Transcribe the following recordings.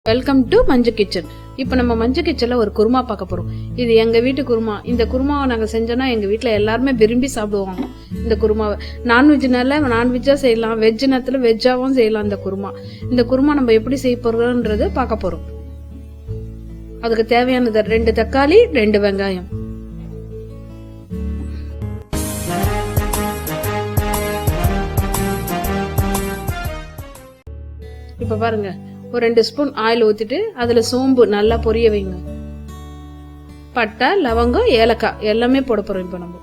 Welcome to Manju kitchen. இப்போ நம்ம மஞ்சு கிச்சன்ல ஒரு குருமா பார்க்க போறோம். இது எங்க வீட்டு குருமா. இந்த குருமாவை நாங்க செஞ்சோம்னா எங்க வீட்டுல எல்லாருமே விரும்பி சாப்பிடுவாங்க. இந்த குருமாவை நான்வெஜ்னால நான்வெஜ்ஜா செய்யலாம், வெஜ் நேரத்துல வெஜ்ஜாவும் செய்யலாம். இந்த குருமா நம்ம எப்படி செய்ய போறோம்ன்றது பார்க்க போறோம். அதுக்கு தேவையானது 2 தக்காளி, 2 வெங்காயம். இப்ப பாருங்க, ஒரு 2 ஸ்பூன் ஆயில் ஊத்திட்டு அதுல சோம்பு நல்லா பொரிய வைங்க. பட்டை, லவங்கம், ஏலக்காய் எல்லாமே போட போறோம். இப்ப நம்ம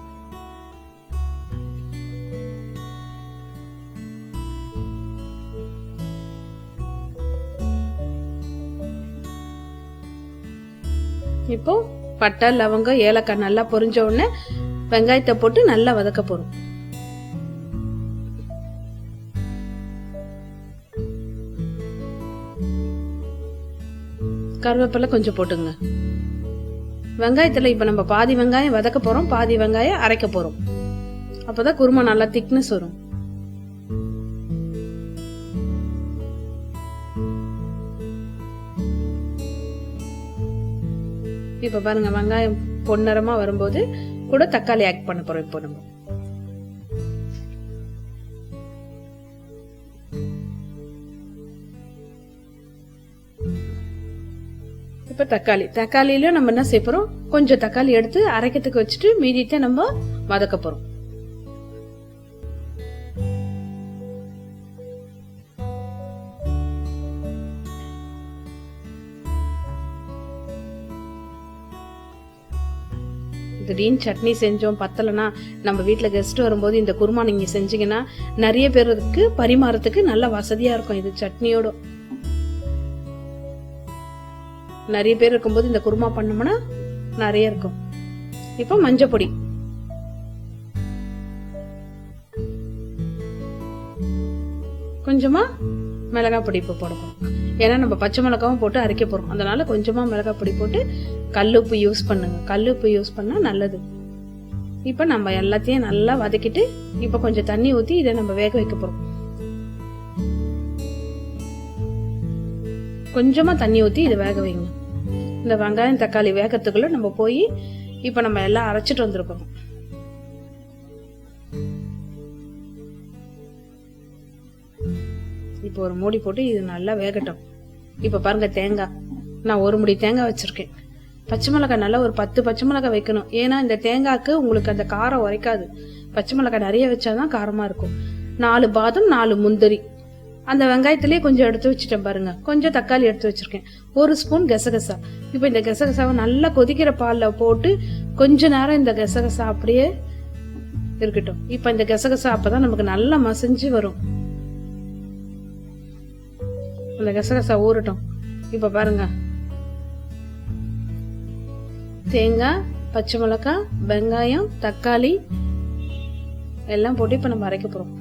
இப்போ பட்டை, லவங்கம், ஏலக்காய் நல்லா பொரிஞ்ச உடனே வெங்காயத்தை போட்டு நல்லா வதக்க போறோம். கருவேப்பிலை கொஞ்சம் போட்டுங்க. வெங்காயத்துல இப்ப நம்ம பாதி வெங்காயம் வதக்க போறோம், பாதி வெங்காயம் அரைக்க போறோம். அப்பதான் குருமா நல்லா திக்னஸ் வரும். இப்ப பாருங்க, வெங்காயம் பொன்னிறமா வரும்போது கூட தக்காளி ஆட் பண்ண போறோம். இப்போ நம்ம இப்ப தக்காளியில நம்ம என்ன செய்ய போறோம், கொஞ்சம் தக்காளி எடுத்து அரைக்கிறதுக்கு வச்சுட்டு மீதியத்தை நம்ம வதக்க போறோம். திடீர்னு சட்னி செஞ்சோம் பத்தலனா, நம்ம வீட்டுல கெஸ்ட் வரும்போது இந்த குருமா நீங்க செஞ்சீங்கன்னா நிறைய பேருக்கு பரிமாறத்துக்கு நல்ல வசதியா இருக்கும். இது சட்னியோட நிறைய பேர் இருக்கும்போது இந்த குருமா பண்ணோம்னா நிறைய இருக்கும். இப்போ மஞ்சள் பொடி, கொஞ்சமா மிளகாய் பொடி இப்போ போடணும். ஏன்னா நம்ம பச்சை மிளகாவும் போட்டு அரைக்க போறோம். அதனால கொஞ்சமா மிளகாய் பொடி போட்டு கல்லுப்பு யூஸ் பண்ணுங்க. கல்லுப்பு யூஸ் பண்ணா நல்லது. இப்ப நம்ம எல்லாத்தையும் நல்லா வதக்கிட்டு இப்ப கொஞ்சம் தண்ணி ஊத்தி இதை நம்ம வேக வைக்க போறோம். கொஞ்சமா தண்ணி ஊத்தி இதை வேக வைங்க. இந்த வெங்காயம் தக்காளி வேகத்துக்குள்ள நம்ம போய் இப்ப நம்ம எல்லாம் அரைச்சிட்டு வந்திருக்கோம். இப்போ ஒரு மூடி போட்டு இது நல்லா வேகட்டும். இப்ப பாருங்க, தேங்காய் நான் 1 முடி தேங்காய் வச்சிருக்கேன். பச்சை மிளகாய் நல்லா ஒரு 10 பச்சை மிளகாய் வைக்கணும். ஏன்னா இந்த தேங்காய்க்கு உங்களுக்கு அந்த காரம் உரைக்காது. பச்சை மிளகாய் நிறைய வச்சாதான் காரமா இருக்கும். 4 பாதம், 4 முந்திரி. அந்த வெங்காயத்திலேயே கொஞ்சம் எடுத்து வச்சுட்டேன் பாருங்க. கொஞ்சம் தக்காளி எடுத்து வச்சிருக்கேன். 1 ஸ்பூன் கசகசா. இப்ப இந்த கசகசாவை நல்லா கொதிக்கிற பால்ல போட்டு கொஞ்ச நேரம் இந்த கசகசா அப்படியே இருக்கட்டும். இப்ப இந்த கசகசா அப்பதான் நமக்கு நல்லா மசிஞ்சு வரும். அந்த கசகசா ஊறட்டும். இப்ப பாருங்க, தேங்காய், பச்சை மிளகாய், வெங்காயம், தக்காளி எல்லாம் போட்டு இப்ப நம்ம அரைக்க போறோம்.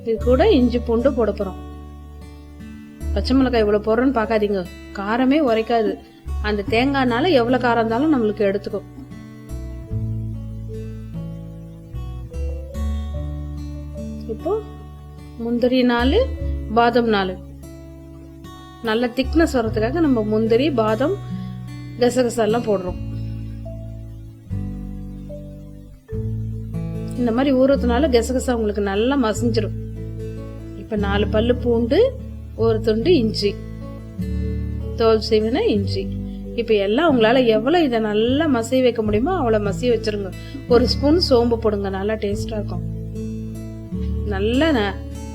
இது கூட இஞ்சி பூண்டு போட போறோம். பச்சை மிளகாய் இவ்வளவு போடுறோன்னு பாக்காதீங்க, காரமே உரைக்காது. அந்த தேங்காய்னால எவ்வளவு காரம் இருந்தாலும் நம்மளுக்கு எடுத்துக்கும். இப்போ முந்திரி 4, பாதம் 4. நல்ல திக்னஸ் வர்றதுக்காக நம்ம முந்திரி, பாதம், கசகசா எல்லாம் போடுறோம். இந்த மாதிரி ஊறதுனால கசகசா உங்களுக்கு நல்லா மசிஞ்சிடும். இப்ப 4 பல்லு பூண்டு, 1 துண்டு இஞ்சி, தோல் சீவின இஞ்சி. இப்ப எல்லாம் உங்களால எவ்வளவு இதை நல்லா மசிய வைக்க முடியுமோ அவ்வளவு மசிய வச்சிருங்க. 1 ஸ்பூன் சோம்பு போடுங்க, நல்லா டேஸ்டா இருக்கும். நல்லா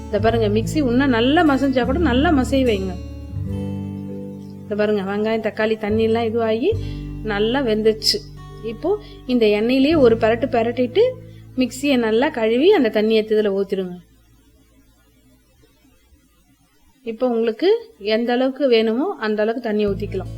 இத பாருங்க, மிக்ஸி இன்னும் நல்லா மசிஞ்சா கூட நல்லா மசிய வைங்க. இத பாருங்க, வெங்காயம் தக்காளி தண்ணி எல்லாம் இதுவாகி நல்லா வெந்துச்சு. இப்போ இந்த எண்ணெயிலேயே ஒரு பரட்டு பரட்டிட்டு மிக்ஸியை நல்லா கழுவி அந்த தண்ணி எடுத்து இதுல ஊத்திடுங்க. இப்போ உங்களுக்கு எந்த அளவுக்கு வேணுமோ அந்த அளவுக்கு தண்ணி ஊத்திக்கலாம்.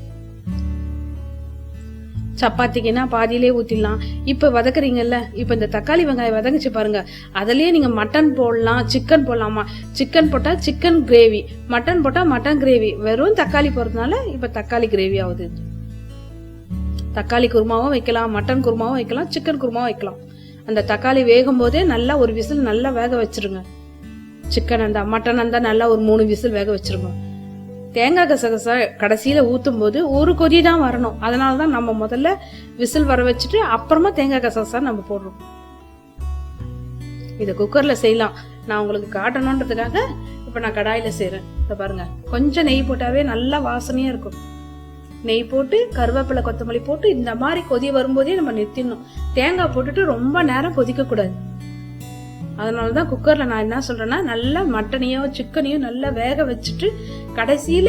சப்பாத்திக்குன்னா பாதியிலே ஊத்திடலாம். இப்ப வதக்குறீங்கல்ல, இப்ப இந்த தக்காளி வெங்காயம் வதங்கிச்சு பாருங்க, அதுலயே நீங்க மட்டன் போடலாம், சிக்கன் போடலாமா. சிக்கன் போட்டா சிக்கன் கிரேவி, மட்டன் போட்டா மட்டன் கிரேவி. வெறும் தக்காளி போறதுனால இப்ப தக்காளி கிரேவி ஆகுது. தக்காளி குருமாவும் வைக்கலாம், மட்டன் குருமாவும் வைக்கலாம், சிக்கன் குருமாவும் வைக்கலாம். அந்த தக்காளி வேகும் போதே நல்லா ஒரு விசில் நல்லா வேக வச்சிருங்க. சிக்கன் இருந்தா, மட்டன் இருந்தா நல்லா ஒரு 3 விசில் வேக வச்சிருங்க. தேங்காய் கசகசா கடைசியில ஊத்தும் போது ஒரு கொதி தான் வரணும். அதனாலதான் நம்ம முதல்ல விசில் வர வச்சுட்டு அப்புறமா தேங்காய் கசகசா நம்ம போடுறோம். இத குக்கர்ல செய்யலாம். நான் உங்களுக்கு காட்டணும்ன்றதுக்காக இப்ப நான் கடாயில செய்யறேன். இப்ப பாருங்க, கொஞ்சம் நெய் போட்டாவே நல்லா வாசனையா இருக்கும். நெய் போட்டு கருவேப்பிலை கொத்தமல்லி போட்டு இந்த மாதிரி கொதி வரும்போதே நம்ம நிறுத்திடணும். தேங்காய் போட்டுட்டு ரொம்ப நேரம் கொதிக்க கூடாது. அதனாலதான் குக்கர்ல நான் என்ன சொல்றேன்னா, நல்லா மட்டனையோ சிக்கனையோ நல்லா வேக வச்சுட்டு கடைசியில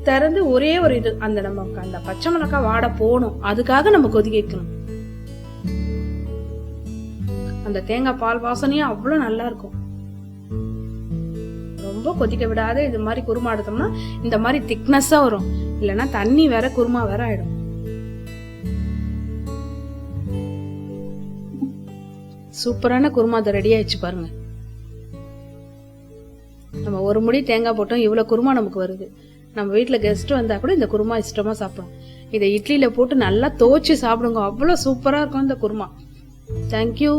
திறந்து ஒரே ஒரு இது அந்த நமக்கு அந்த பச்சை மிளகாய் வாட போகணும், அதுக்காக நம்ம கொதிக்க வைக்கணும். அந்த தேங்காய் பால் வாசனையும் அவ்வளவு நல்லா இருக்கும். ரொம்ப கொதிக்க விடாத இது மாதிரி குருமா எடுத்தோம்னா இந்த மாதிரி திக்னஸா வரும். இல்லைன்னா தண்ணி வேற குருமா வேற ஆயிடும். சூப்பரான குருமா அதை ரெடி ஆயிடுச்சு பாருங்க. நம்ம ஒரு முடி தேங்காய் போட்டோம், இவ்வளவு குருமா நமக்கு வருது. நம்ம வீட்டுல கெஸ்ட் வந்தா கூட இந்த குருமா இஷ்டமா சாப்பிடும். இதை இட்லியில போட்டு நல்லா தோச்சு சாப்பிடுங்க, அவ்வளவு சூப்பரா இருக்கும் இந்த குருமா. தேங்க்யூ.